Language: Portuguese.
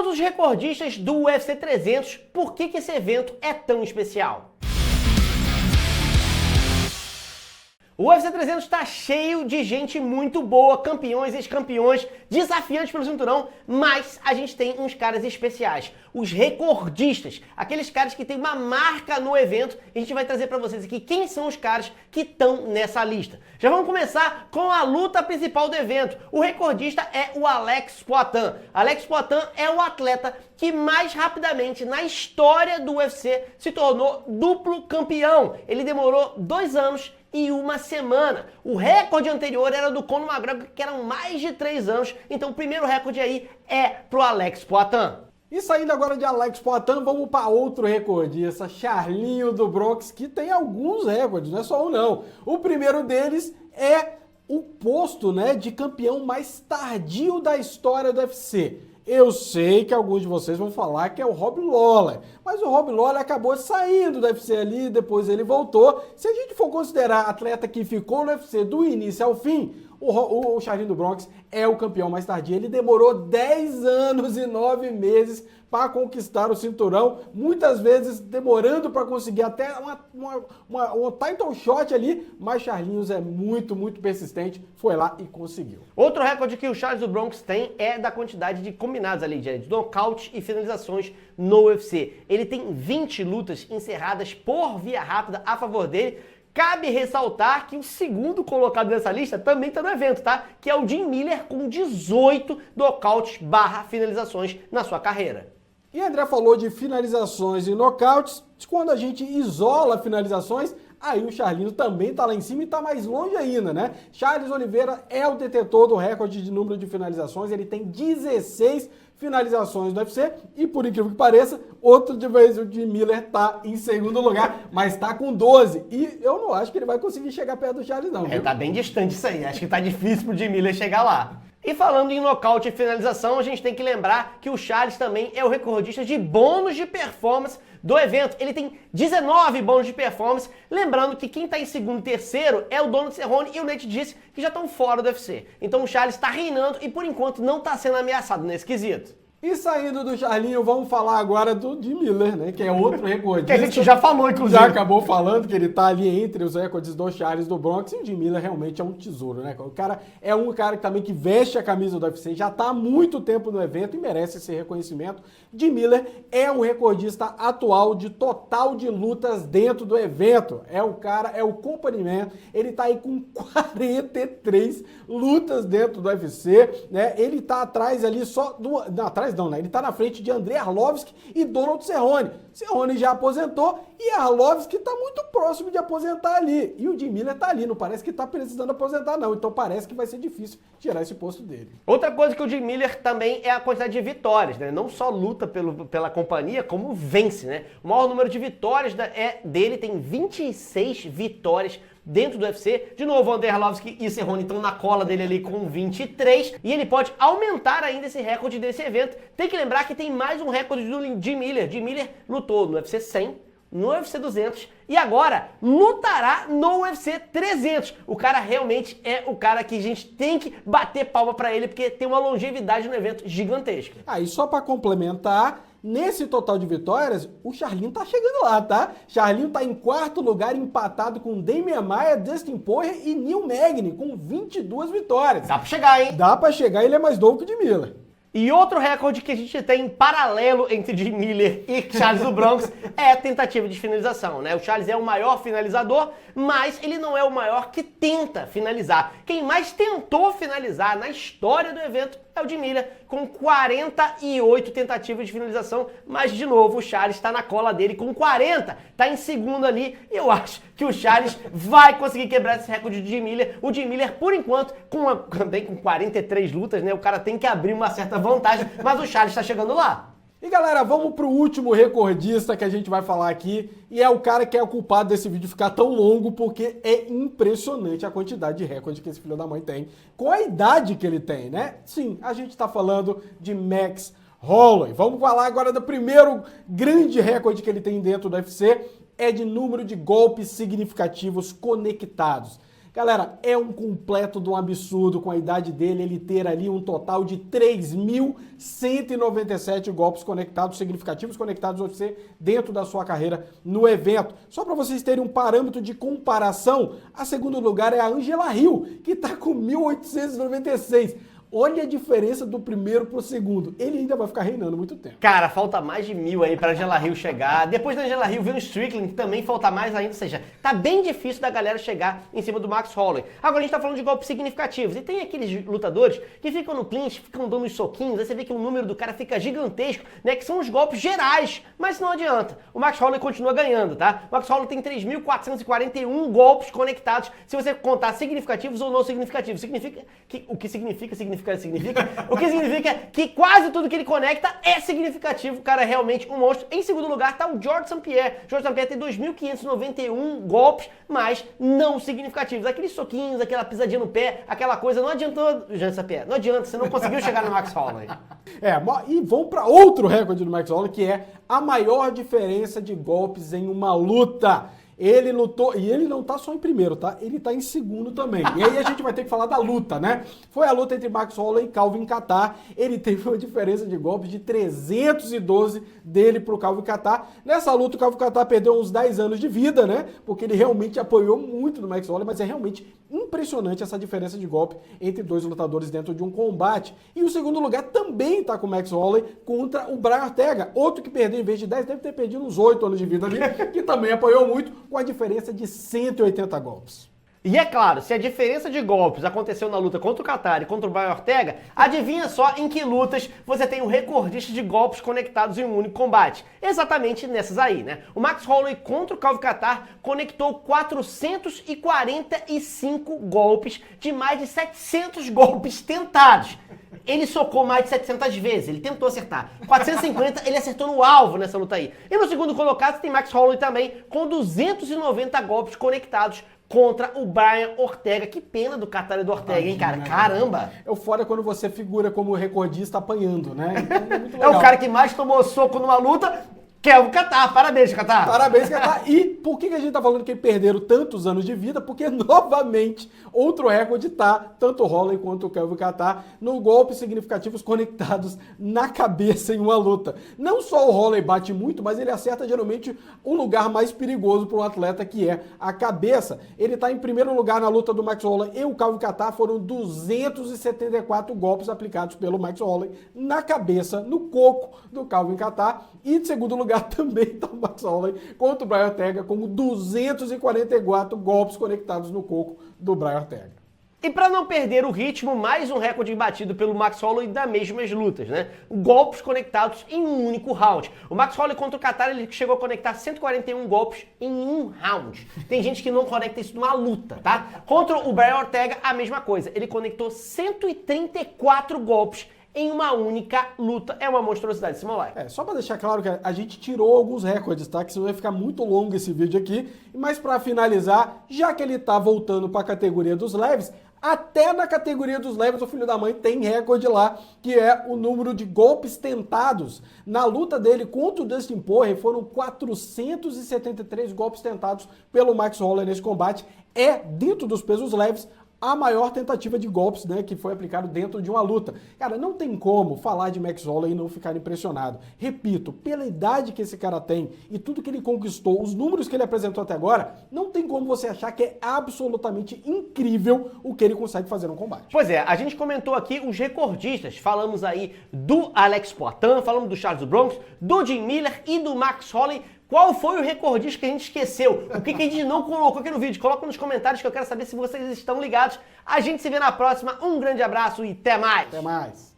todos os recordistas do UFC 300, por que esse evento é tão especial? O UFC 300 está cheio de gente muito boa, campeões, ex-campeões, desafiantes pelo cinturão, mas a gente tem uns caras especiais, os recordistas, aqueles caras que têm uma marca no evento, e a gente vai trazer para vocês aqui quem são os caras que estão nessa lista. Já vamos começar com a luta principal do evento. O recordista é o Alex Poatan. Alex Poatan é o atleta que mais rapidamente na história do UFC se tornou duplo campeão. Ele demorou 2 anos e 1 semana. O recorde anterior era do Conor McGregor, que eram mais de 3 anos. Então o primeiro recorde aí é pro Alex Poatan. E saindo agora de Alex Poatan, vamos para outro recordista, Charlinho do Bronx, que tem alguns recordes, não é só um não. O primeiro deles é o posto, de campeão mais tardio da história do UFC. Eu sei que alguns de vocês vão falar que é o Rob Lawler, mas o Rob Lawler acabou saindo do UFC ali, depois ele voltou. Se a gente for considerar atleta que ficou no UFC do início ao fim, o Charlinho do Bronx é o campeão mais tardio. Ele demorou 10 anos e 9 meses para conquistar o cinturão, muitas vezes demorando para conseguir até uma title shot ali, mas Charlinhos é muito persistente, foi lá e conseguiu. Outro recorde que o Charles do Bronx tem é da quantidade de combinados ali, de nocaute e finalizações no UFC. Ele tem 20 lutas encerradas por via rápida a favor dele. Cabe ressaltar que o segundo colocado nessa lista também está no evento, tá? Que é o Jim Miller com 18 nocautes/finalizações na sua carreira. E André falou de finalizações e nocautes. Quando a gente isola finalizações, aí o Charlinho também tá lá em cima e tá mais longe ainda, né? Charles Oliveira é o detentor do recorde de número de finalizações. Ele tem 16 finalizações no UFC e, por incrível que pareça, outro de vez o Jim Miller tá em segundo lugar, mas tá com 12. E eu não acho que ele vai conseguir chegar perto do Charles, não. Tá bem distante isso aí. Acho que tá difícil pro Jim Miller chegar lá. E falando em nocaute e finalização, a gente tem que lembrar que o Charles também é o recordista de bônus de performance do evento. Ele tem 19 bônus de performance, lembrando que quem está em segundo e terceiro é o Donald Cerrone e o Nate Diaz, que já estão fora do UFC. Então o Charles está reinando e por enquanto não está sendo ameaçado nesse quesito. E saindo do Charlinho, vamos falar agora do Jim Miller, que é outro recordista. Que a gente já falou, inclusive. Já acabou falando que ele tá ali entre os recordes do Charles do Bronx, e o Jim Miller realmente é um tesouro, né? O cara é um cara que também que veste a camisa do UFC, já tá há muito tempo no evento e merece esse reconhecimento. Jim Miller é o recordista atual de total de lutas dentro do evento. É o cara, é o company man, ele tá aí com 43 lutas dentro do UFC, né? Ele tá atrás ali só do... Não, atrás não, né? Ele tá na frente de Andrei Arlovski e Donald Cerrone. Cerrone já aposentou e Arlovski tá muito próximo de aposentar ali. E o Jim Miller tá ali, não parece que tá precisando aposentar não. Então parece que vai ser difícil tirar esse posto dele. Outra coisa que o Jim Miller também é a quantidade de vitórias, né? Não só luta pela companhia, como vence, né? O maior número de vitórias dele, tem 26 vitórias dentro do UFC. De novo, o Andrei Arlovski e Cerrone estão na cola dele ali com 23. E ele pode aumentar ainda esse recorde desse evento. Tem que lembrar que tem mais um recorde do Jim Miller. Jim Miller lutou no UFC 100, no UFC 200 e agora lutará no UFC 300. O cara realmente é o cara que a gente tem que bater palma pra ele, porque tem uma longevidade no evento gigantesca. Aí só pra complementar, nesse total de vitórias, o Charlinho tá chegando lá, tá? Charlinho tá em 4º lugar, empatado com Demian Maia, Dustin Poirier e Neil Magny, com 22 vitórias. Dá pra chegar, hein? Dá pra chegar, ele é mais novo que o de Miller. E outro recorde que a gente tem em paralelo entre Jim Miller e Charles do Bronx é a tentativa de finalização, né? O Charles é o maior finalizador, mas ele não é o maior que tenta finalizar. Quem mais tentou finalizar na história do evento é o Jim Miller, com 48 tentativas de finalização, mas de novo o Charles está na cola dele com 40, tá em segundo ali, e eu acho que o Charles vai conseguir quebrar esse recorde de Jim Miller. O Jim Miller, por enquanto, também com 43 lutas, né? O cara tem que abrir uma certa vantagem, mas o Charles está chegando lá. E galera, vamos pro último recordista que a gente vai falar aqui, e é o cara que é o culpado desse vídeo ficar tão longo, porque é impressionante a quantidade de recorde que esse filho da mãe tem, com a idade que ele tem, né? Sim, a gente tá falando de Max Holloway. Vamos falar agora do primeiro grande recorde que ele tem dentro do UFC, é de número de golpes significativos conectados. Galera, é um completo de um absurdo com a idade dele, ele ter ali um total de 3.197 golpes conectados, significativos conectados a você dentro da sua carreira no evento. Só para vocês terem um parâmetro de comparação, a segundo lugar é a Angela Hill, que está com 1.896. Olha a diferença do primeiro pro segundo. Ele ainda vai ficar reinando muito tempo. Cara, falta mais de 1.000 aí pra Angela Hill chegar. Depois da Angela Hill vem o Strickland, que também falta mais ainda. Ou seja, tá bem difícil da galera chegar em cima do Max Holloway. Agora a gente tá falando de golpes significativos. E tem aqueles lutadores que ficam no clinch, ficam dando os soquinhos. Aí você vê que o número do cara fica gigantesco, né? Que são os golpes gerais. Mas não adianta. O Max Holloway continua ganhando, tá? O Max Holloway tem 3.441 golpes conectados. Se você contar significativos ou não significativos. Significa que, o que significa o que significa que quase tudo que ele conecta é significativo. O cara é realmente um monstro. Em segundo lugar está o Georges St-Pierre. Georges St-Pierre tem 2.591 golpes, mas não significativos. Aqueles soquinhos, aquela pisadinha no pé, aquela coisa, não adiantou, Georges St-Pierre. Não adianta, você não conseguiu chegar no Max Holloway. E vamos para outro recorde do Max Holloway, que é a maior diferença de golpes em uma luta. Ele lutou, e ele não tá só em primeiro, tá? Ele tá em segundo também. E aí a gente vai ter que falar da luta, né? Foi a luta entre Max Holloway e Calvin Kattar. Ele teve uma diferença de golpes de 312 dele pro Calvin Kattar. Nessa luta, o Calvin Kattar perdeu uns 10 anos de vida, né? Porque ele realmente apoiou muito no Max Holloway, mas é realmente impressionante essa diferença de golpe entre dois lutadores dentro de um combate. E o segundo lugar também tá com o Max Holloway contra o Brian Ortega. Outro que perdeu em vez de 10, deve ter perdido uns 8 anos de vida ali, que também apoiou muito, com a diferença de 180 golpes. E é claro, se a diferença de golpes aconteceu na luta contra o Kattar e contra o Brian Ortega, adivinha só em que lutas você tem um recordista de golpes conectados em um único combate. Exatamente nessas aí, né? O Max Holloway contra o Calvin Kattar conectou 445 golpes de mais de 700 golpes tentados. Ele socou mais de 700 vezes, ele tentou acertar. 450 ele acertou no alvo nessa luta aí. E no segundo colocado tem Max Holloway também, com 290 golpes conectados contra o Brian Ortega. Que pena do Kattar e do Ortega, hein, cara? Caramba! É o foda quando você figura como recordista apanhando, né? Então, é muito legal. É o cara que mais tomou soco numa luta, que é o Kattar. Parabéns, Kattar. Parabéns, Kattar. E por que a gente tá falando que perderam tantos anos de vida? Porque, novamente, outro recorde tá, tanto o Holloway quanto o Calvin Kattar, no golpes significativos conectados na cabeça em uma luta. Não só o Holloway bate muito, mas ele acerta geralmente o lugar mais perigoso para um atleta, que é a cabeça. Ele tá em primeiro lugar na luta do Max Holloway e o Calvin Kattar. Foram 274 golpes aplicados pelo Max Holloway na cabeça, no coco do Calvin Kattar. E em segundo lugar também está o Max Holloway contra o Brian Ortega, com 244 golpes conectados no coco do Brian Ortega. E para não perder o ritmo, mais um recorde batido pelo Max Holloway das mesmas lutas, né? Golpes conectados em um único round. O Max Holloway contra o Kattar, ele chegou a conectar 141 golpes em um round. Tem gente que não conecta isso numa luta, tá? Contra o Brian Ortega, a mesma coisa. Ele conectou 134 golpes em uma única luta. É uma monstruosidade, Simolai. Só para deixar claro que a gente tirou alguns recordes, tá? Que senão vai ficar muito longo esse vídeo aqui. Mas para finalizar, já que ele tá voltando para a categoria dos leves, até na categoria dos leves, o filho da mãe tem recorde lá, que é o número de golpes tentados. Na luta dele contra o Dustin Poirier, foram 473 golpes tentados pelo Max Holloway nesse combate. É, dentro dos pesos leves, a maior tentativa de golpes, né, que foi aplicado dentro de uma luta. Cara, não tem como falar de Max Holloway e não ficar impressionado. Repito, pela idade que esse cara tem e tudo que ele conquistou, os números que ele apresentou até agora, não tem como você achar que é absolutamente incrível o que ele consegue fazer no combate. Pois é, a gente comentou aqui os recordistas. Falamos aí do Alex Poitin, falamos do Charles do Bronx, do Jim Miller e do Max Holloway. Qual foi o recordista que a gente esqueceu? O que a gente não colocou aqui no vídeo? Coloca nos comentários que eu quero saber se vocês estão ligados. A gente se vê na próxima. Um grande abraço e até mais! Até mais!